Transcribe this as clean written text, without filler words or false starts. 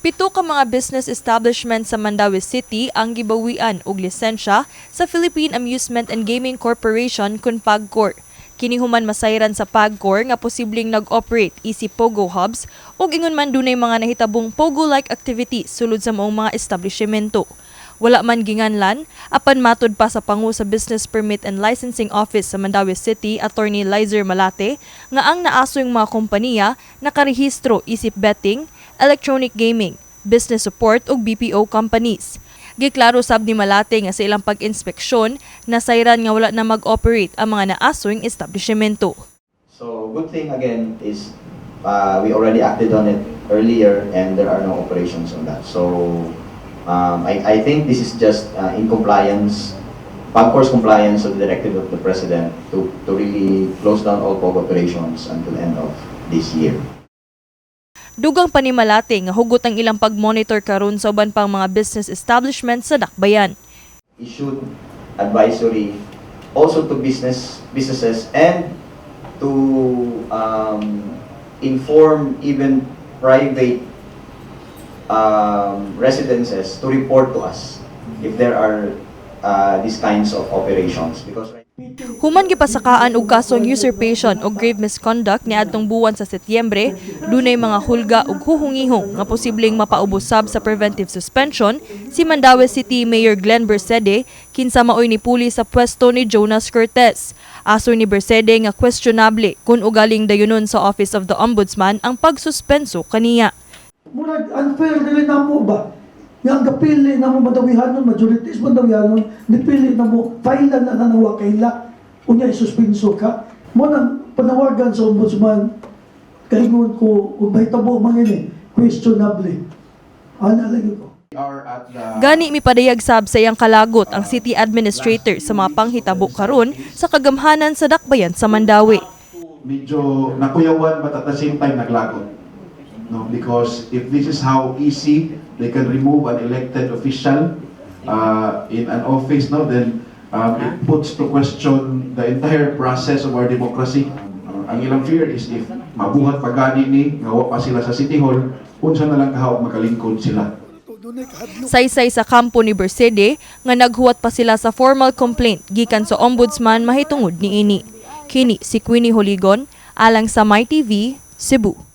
Pito ka mga business establishment sa Mandaue City ang gibawian og lisensya sa Philippine Amusement and Gaming Corporation kun PAGCOR. Kini human masayran sa PAGCOR nga posibleng nag-operate isip Pogo Hubs ug ingon man dunay mga nahitabong Pogo-like activities sulod sa maong mga establishmento. Wala man ginganlan, apan matod pa sa pangu sa Business Permit and Licensing Office sa Mandaue City, Attorney Lizer Malate, nga ang naasoy mga kompanya nakarehistro isip betting, electronic gaming, business support ug BPO companies. Giklaro sab ni Malate nga sa ilang pag-inspeksyon, nasayran nga wala na mag-operate ang mga naasoyng establishmento. So good thing again is we already acted on it earlier and there are no operations on that. So I think this is just in compliance, PAGCOR's compliance of the directive of the President to really close down all POG operations until the end of this year. Dugang pa ni Malate nga hugot ang ilang pag-monitor karon sa uban pang mga business establishments sa Dakbayan. Issued advisory also to businesses and to inform even private residences to report to us if there are these kinds of operations, because Human gipasakaan og kasong usurpation o grave misconduct ni adtong buwan sa Setyembre, dunay mga hulga ug huhungihong nga posibleng mapaubos-sab sa preventive suspension si Mandaue City Mayor Glenn Bersede kinsa maoy nipuli sa pwesto ni Jonas Cortez. Aso ni Bersede nga questionable kung ugaling dayunon sa Office of the Ombudsman ang pagsuspenso kaniya. Murag unfair dili namo ba? Yang gapili namo madawihanon, majority is madawihanon, nipili namo file na nanawa kaila unya isuspenso ka. Mo nang panawagan sa ombudsman kaingon ko ug mahitabo mangini questionable. Ana lagi ko. Gani mipadayag sab sa iyang kalagot ang city administrator sa mga panghitabo karon sa kagamhanan sa Dakbayan sa Mandaue. Medyo nakuyawan but at the same time naglagot. No, because if this is how easy they can remove an elected official in an office, no, then it puts to question the entire process of our democracy. Ang ilang fear is if mabuhat pa gani ni ngawa pa sila sa City Hall, unsa na lang kahaw makalingkod sila. Saysay sa kampo ni Bersede nga naghuwat pa sila sa formal complaint gikan sa ombudsman mahitungod niini. Kini si Queenie Holigon alang sa MyTV, Cebu.